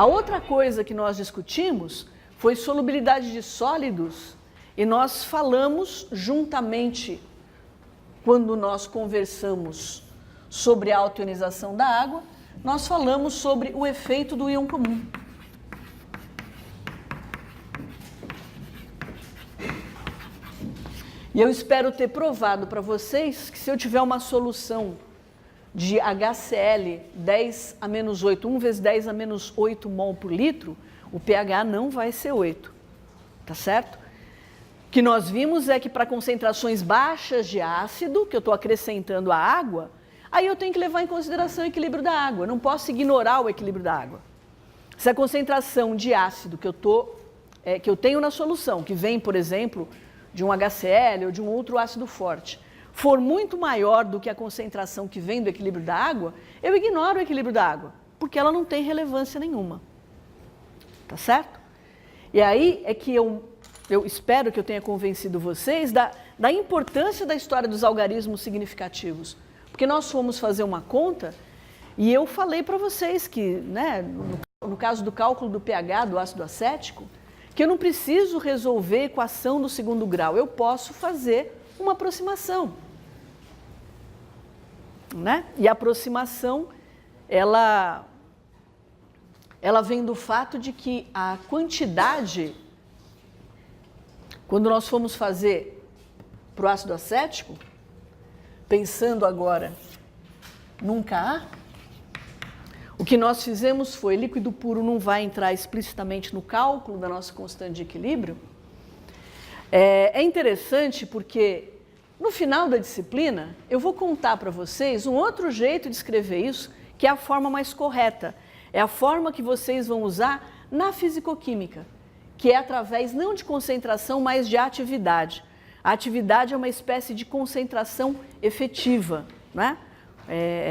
A outra coisa que nós discutimos foi solubilidade de sólidos e nós falamos juntamente, quando nós conversamos sobre a autoionização da água, nós falamos sobre o efeito do íon comum. E eu espero ter provado para vocês que se eu tiver uma solução de HCl 10 a menos 8, 1 vezes 10 a menos 8 mol por litro, o pH não vai ser 8, tá certo? O que nós vimos é que para concentrações baixas de ácido, que eu estou acrescentando a água, aí eu tenho que levar em consideração o equilíbrio da água, eu não posso ignorar o equilíbrio da água. Se a concentração de ácido que eu tenho na solução, que vem, por exemplo, de um HCl ou de um outro ácido forte, for muito maior do que a concentração que vem do equilíbrio da água, eu ignoro o equilíbrio da água, porque ela não tem relevância nenhuma. Tá certo? E aí é que eu espero que eu tenha convencido vocês da importância da história dos algarismos significativos. Porque nós fomos fazer uma conta e eu falei para vocês que, né, no caso do cálculo do pH do ácido acético, que eu não preciso resolver a equação do segundo grau, eu posso fazer uma aproximação. Né? E a aproximação, ela vem do fato de que a quantidade, quando nós fomos fazer para o ácido acético, pensando agora num Ka, o que nós fizemos foi, líquido puro não vai entrar explicitamente no cálculo da nossa constante de equilíbrio. É interessante porque no final da disciplina eu vou contar para vocês um outro jeito de escrever isso, que é a forma mais correta. É a forma que vocês vão usar na fisicoquímica, que é através não de concentração, mas de atividade. A atividade é uma espécie de concentração efetiva, né?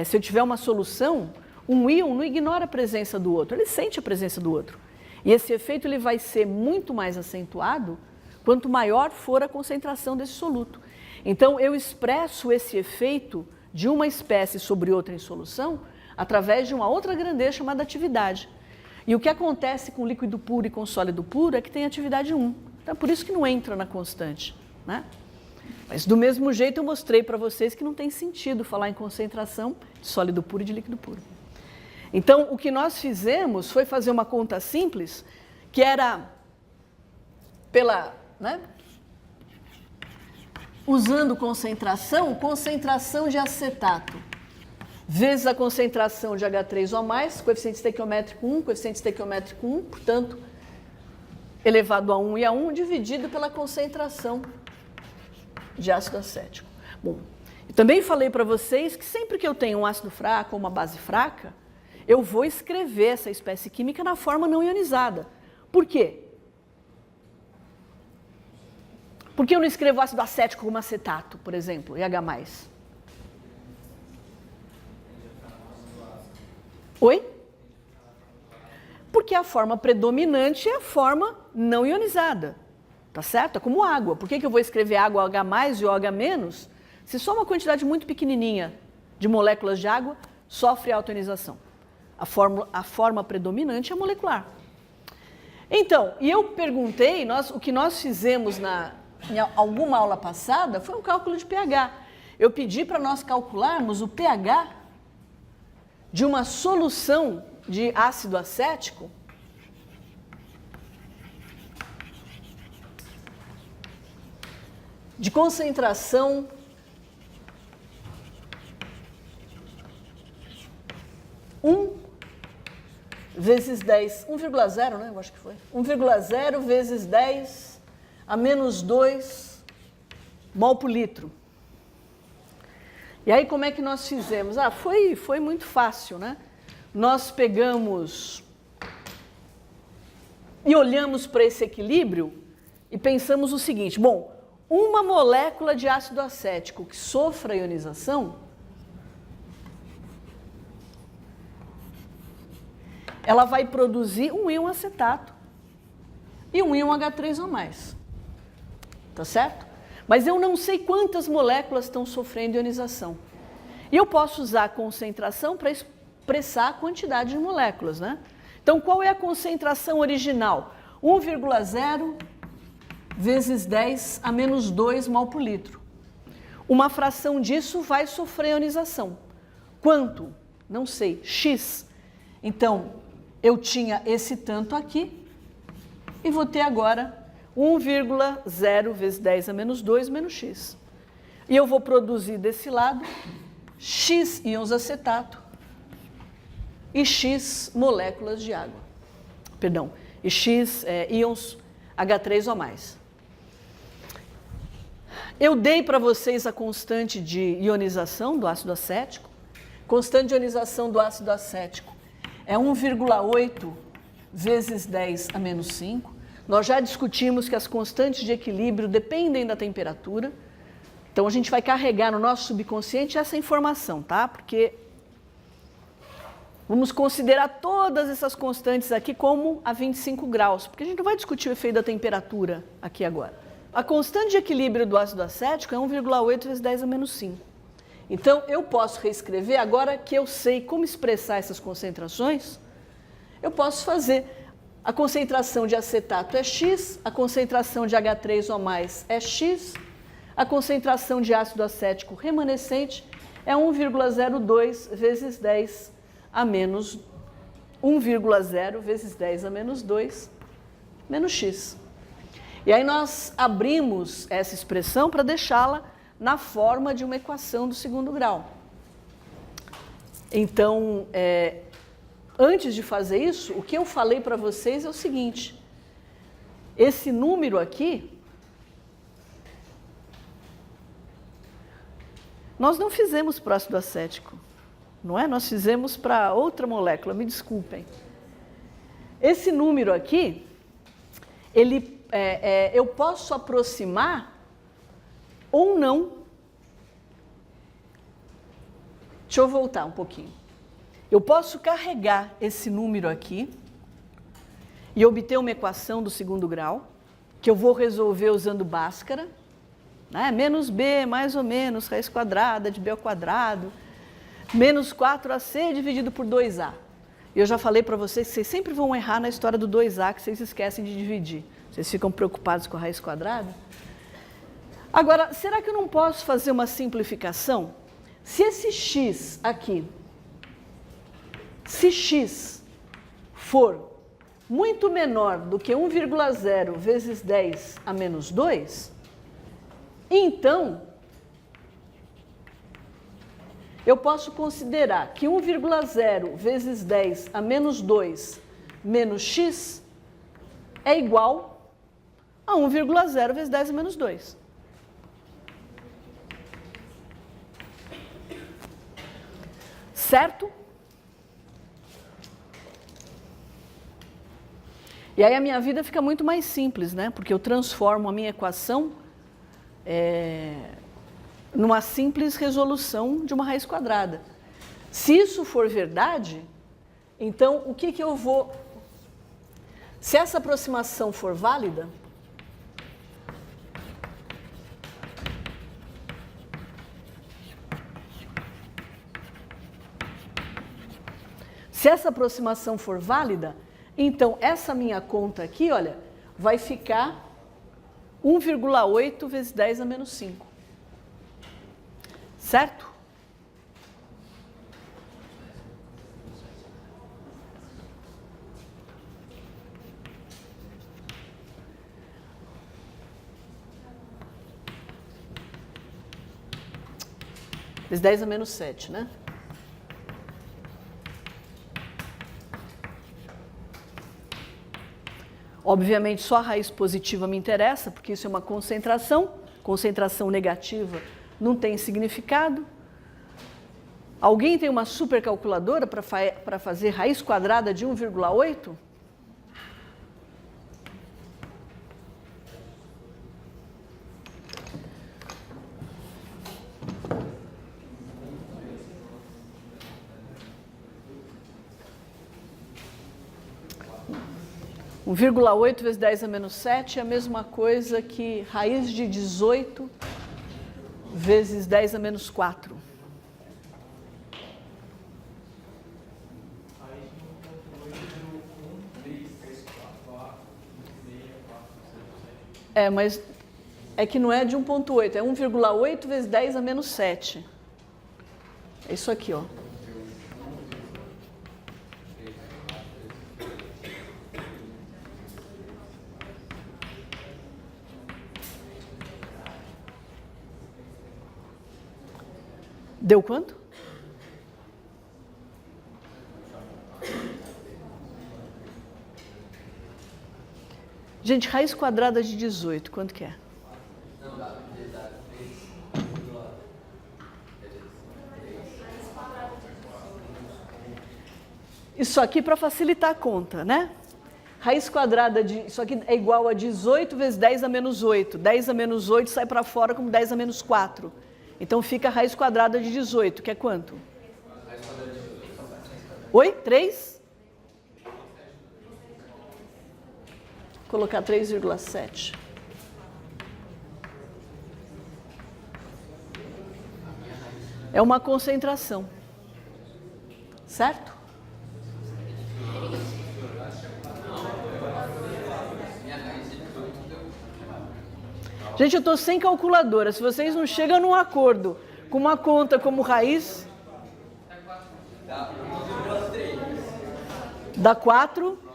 Se eu tiver uma solução, um íon não ignora a presença do outro, ele sente a presença do outro. E esse efeito ele vai ser muito mais acentuado quanto maior for a concentração desse soluto. Então, eu expresso esse efeito de uma espécie sobre outra em solução através de uma outra grandeza chamada atividade. E o que acontece com líquido puro e com sólido puro é que tem atividade 1. Então, é por isso que não entra na constante, né? Mas, do mesmo jeito, eu mostrei para vocês que não tem sentido falar em concentração de sólido puro e de líquido puro. Então, o que nós fizemos foi fazer uma conta simples, que era usando concentração de acetato, vezes a concentração de H3O+, coeficiente estequiométrico 1, coeficiente estequiométrico 1, portanto, elevado a 1 e a 1, dividido pela concentração de ácido acético. Bom, eu também falei para vocês que sempre que eu tenho um ácido fraco ou uma base fraca, eu vou escrever essa espécie química na forma não ionizada. Por quê? Por que eu não escrevo ácido acético como acetato, por exemplo, e H+? Oi? Porque a forma predominante é a forma não ionizada, tá certo? É como água. Por que eu vou escrever água H+ e OH-, se só uma quantidade muito pequenininha de moléculas de água sofre autoionização? A forma predominante é molecular. Então, e eu perguntei, o que nós fizemos em alguma aula passada foi um cálculo de pH. Eu pedi para nós calcularmos o pH de uma solução de ácido acético de concentração vezes 10, 1,0, né? Eu acho que foi. 1,0 vezes 10 a menos 2 mol por litro. E aí, como é que nós fizemos? Foi muito fácil, né? Nós pegamos e olhamos para esse equilíbrio e pensamos o seguinte, bom, uma molécula de ácido acético que sofra ionização, ela vai produzir um íon acetato e um íon H3O+. Tá certo? Mas eu não sei quantas moléculas estão sofrendo ionização. E eu posso usar a concentração para expressar a quantidade de moléculas, né? Então, qual é a concentração original? 1,0 vezes 10 a menos 2 mol por litro. Uma fração disso vai sofrer ionização. Quanto? Não sei. X. Então, eu tinha esse tanto aqui e vou ter agora 1,0 vezes 10 a menos 2 menos X. E eu vou produzir desse lado X íons acetato e X moléculas de água. Perdão, e X íons H3 ou mais. Eu dei para vocês a constante de ionização do ácido acético. Constante de ionização do ácido acético é 1,8 vezes 10 a menos 5. Nós já discutimos que as constantes de equilíbrio dependem da temperatura. Então, a gente vai carregar no nosso subconsciente essa informação, tá? Porque vamos considerar todas essas constantes aqui como a 25 graus, porque a gente não vai discutir o efeito da temperatura aqui agora. A constante de equilíbrio do ácido acético é 1,8 vezes 10 a menos 5. Então, eu posso reescrever, agora que eu sei como expressar essas concentrações, eu posso fazer. A concentração de acetato é X, a concentração de H3 ou mais é X, a concentração de ácido acético remanescente é 1,02 vezes 10 a menos 1,0 vezes 10 a menos 2 menos X. E aí nós abrimos essa expressão para deixá-la na forma de uma equação do segundo grau. Então, antes de fazer isso, o que eu falei para vocês é o seguinte: esse número aqui, nós não fizemos para o ácido acético, não é? Nós fizemos para outra molécula, me desculpem. Esse número aqui, eu posso aproximar ou não. Deixa eu voltar um pouquinho. Eu posso carregar esse número aqui e obter uma equação do segundo grau, que eu vou resolver usando Bhaskara, né? Menos b mais ou menos raiz quadrada de b ao quadrado, menos 4ac dividido por 2a. Eu já falei para vocês que vocês sempre vão errar na história do 2a, que vocês esquecem de dividir. Vocês ficam preocupados com a raiz quadrada. Agora, será que eu não posso fazer uma simplificação? Se esse x aqui, se x for muito menor do que 1,0 vezes 10 a menos 2, então eu posso considerar que 1,0 vezes 10 a menos 2 menos x é igual a 1,0 vezes 10 a menos 2. Certo? E aí a minha vida fica muito mais simples, né? Porque eu transformo a minha equação numa simples resolução de uma raiz quadrada. Se isso for verdade, então o que eu vou... Se essa aproximação for válida, então essa minha conta aqui, olha, vai ficar 1,8 vezes 10 a menos 5. Certo? Vezes 10 a menos 7, né? Obviamente, só a raiz positiva me interessa, porque isso é uma concentração. Concentração negativa não tem significado. Alguém tem uma supercalculadora para fazer raiz quadrada de 1,8? Um 1,8 vezes 10 a menos 7 é a mesma coisa que raiz de 18 vezes 10 a menos 4. Mas é que não é de 1,8, é 1,8 vezes 10 a menos 7. É isso aqui, ó. Deu quanto? Gente, raiz quadrada de 18, quanto que é? Isso aqui para facilitar a conta, né? Raiz quadrada de... Isso aqui é igual a 18 vezes 10 a menos 8. 10 a menos 8 sai para fora como 10 a menos 4. Então fica a raiz quadrada de 18, que é quanto? Oi? 3? Vou colocar 3,7. É uma concentração. Certo? Gente, eu estou sem calculadora. Se vocês não chegam num acordo com uma conta como raiz... Dá 4.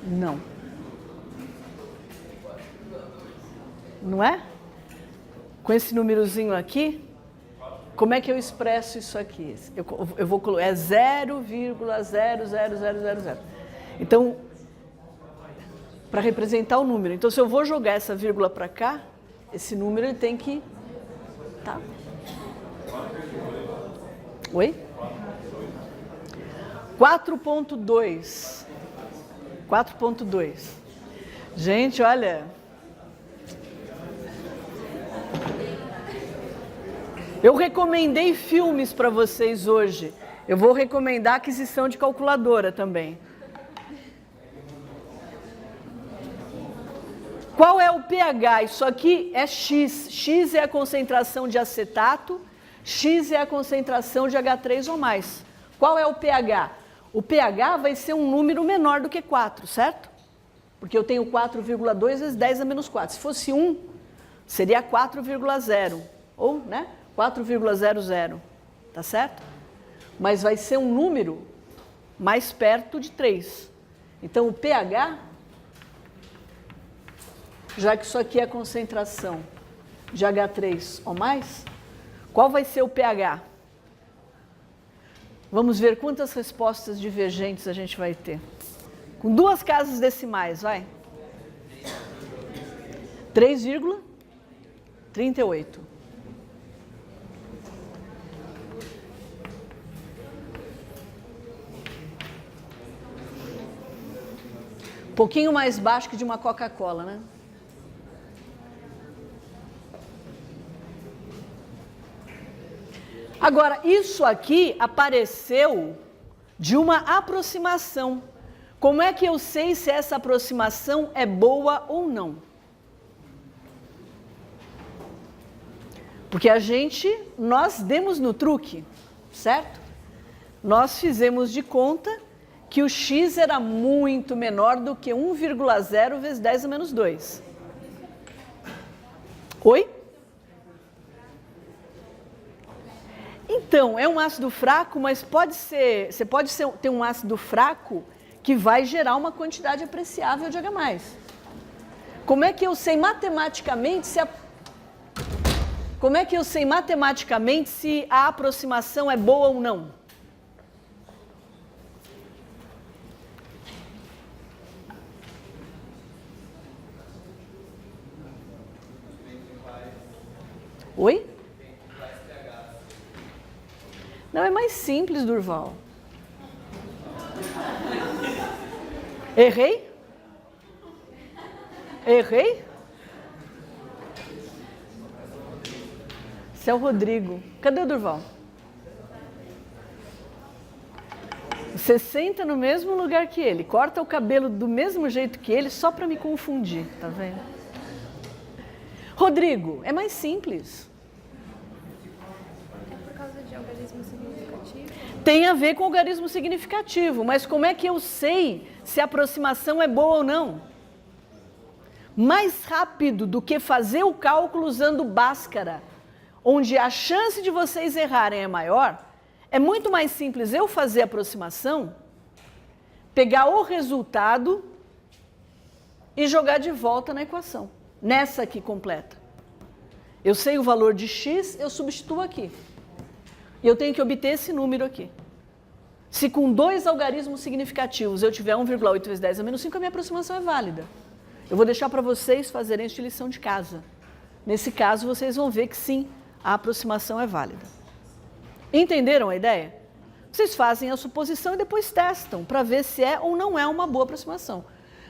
Não. Não é? Com esse númerozinho aqui, como é que eu expresso isso aqui? Eu vou colocar, é 0,00000. Então, para representar o número. Então, se eu vou jogar essa vírgula para cá, esse número ele tem que... Tá? Oi? 4,2. 4,2. Gente, olha... Eu recomendei filmes para vocês hoje. Eu vou recomendar a aquisição de calculadora também. Qual é o pH? Isso aqui é X. X é a concentração de acetato, X é a concentração de H3 ou mais. Qual é o pH? O pH vai ser um número menor do que 4, certo? Porque eu tenho 4,2 vezes 10 a menos 4. Se fosse 1, seria 4,0. Ou, né? 4,00. Tá certo? Mas vai ser um número mais perto de 3. Então, o pH, já que isso aqui é a concentração de H3 ou mais, qual vai ser o pH? Vamos ver quantas respostas divergentes a gente vai ter. Com 2 casas decimais, vai. 3,38. Um pouquinho mais baixo que de uma Coca-Cola, né? Agora, isso aqui apareceu de uma aproximação. Como é que eu sei se essa aproximação é boa ou não? Porque nós demos no truque, certo? Nós fizemos de conta que o x era muito menor do que 1,0 vezes 10 a menos 2. Oi? Então, é um ácido fraco, mas você pode ter um ácido fraco que vai gerar uma quantidade apreciável de H+. Como é que eu sei matematicamente se a aproximação é boa ou não? Oi? Não, é mais simples, Durval. Errei? Errei? Esse é o Rodrigo. Cadê o Durval? Você senta no mesmo lugar que ele, corta o cabelo do mesmo jeito que ele, só para me confundir, tá vendo? Rodrigo, é mais simples. É por causa de algarismo significativo? Tem a ver com algarismo significativo, mas como é que eu sei se a aproximação é boa ou não? Mais rápido do que fazer o cálculo usando Bhaskara, onde a chance de vocês errarem é maior, é muito mais simples eu fazer a aproximação, pegar o resultado e jogar de volta na equação. Nessa aqui completa. Eu sei o valor de x, eu substituo aqui. E eu tenho que obter esse número aqui. Se com 2 algarismos significativos eu tiver 1,8 vezes 10 a menos 5, a minha aproximação é válida. Eu vou deixar para vocês fazerem isso de lição de casa. Nesse caso, vocês vão ver que sim, a aproximação é válida. Entenderam a ideia? Vocês fazem a suposição e depois testam para ver se é ou não é uma boa aproximação.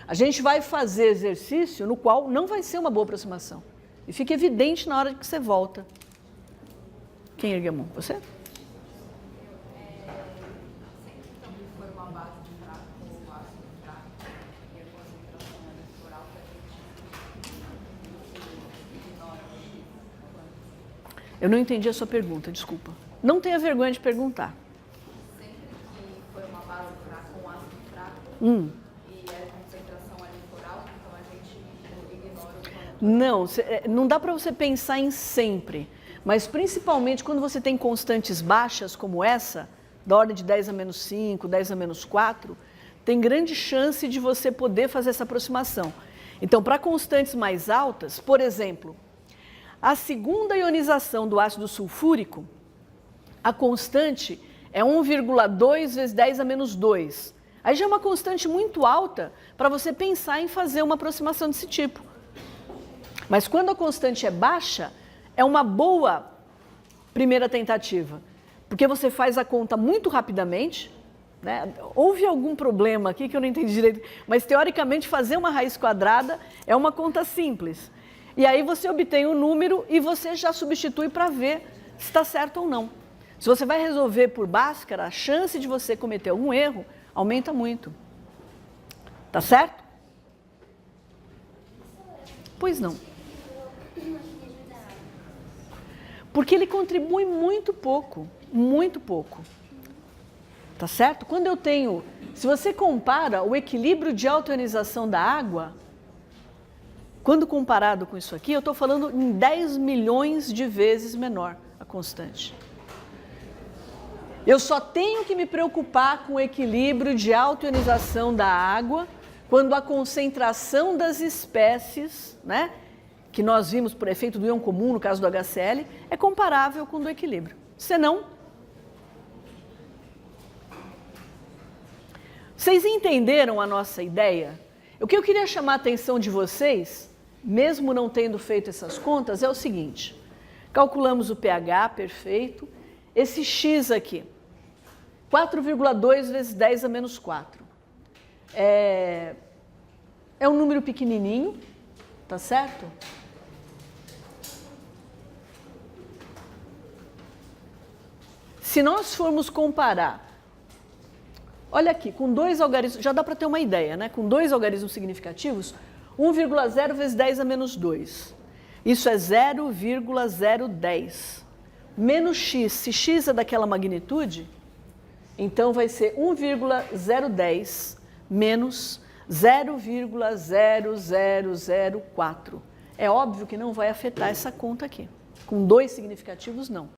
A gente vai fazer exercício no qual não vai ser uma boa aproximação. E fica evidente na hora que você volta. Quem ergue a mão? Você? Eu não entendi a sua pergunta, desculpa. Não tenha vergonha de perguntar. Sempre que for uma base fraca com ácido fraco e a concentração ali for alta, então a gente ignora o quanto. Não dá para você pensar em sempre, mas principalmente quando você tem constantes baixas como essa, da ordem de 10 a menos 5, 10 a menos 4, tem grande chance de você poder fazer essa aproximação. Então, para constantes mais altas, por exemplo, a segunda ionização do ácido sulfúrico, a constante é 1,2 vezes 10 a menos 2. Aí já é uma constante muito alta para você pensar em fazer uma aproximação desse tipo. Mas quando a constante é baixa, é uma boa primeira tentativa, porque você faz a conta muito rapidamente, né? Houve algum problema aqui que eu não entendi direito, mas teoricamente fazer uma raiz quadrada é uma conta simples. E aí você obtém o número e você já substitui para ver se está certo ou não. Se você vai resolver por Bhaskara, a chance de você cometer algum erro aumenta muito. Tá certo? Pois não. Porque ele contribui muito pouco, muito pouco. Tá certo? Quando eu tenho, se você compara o equilíbrio de autoionização da água, quando comparado com isso aqui, eu estou falando em 10 milhões de vezes menor a constante. Eu só tenho que me preocupar com o equilíbrio de autoionização da água quando a concentração das espécies, né, que nós vimos por efeito do íon comum, no caso do HCl, é comparável com o do equilíbrio. Senão, vocês entenderam a nossa ideia? O que eu queria chamar a atenção de vocês, mesmo não tendo feito essas contas, é o seguinte. Calculamos o pH, perfeito. Esse x aqui, 4,2 vezes 10 a menos 4. É um número pequenininho, tá certo? Se nós formos comparar, olha aqui, com 2 algarismos, já dá para ter uma ideia, né? Com 2 algarismos significativos, 1,0 vezes 10 a menos 2. Isso é 0,010. Menos x, se x é daquela magnitude, então vai ser 1,010 menos 0,0004. É óbvio que não vai afetar essa conta aqui. Com 2 significativos, não.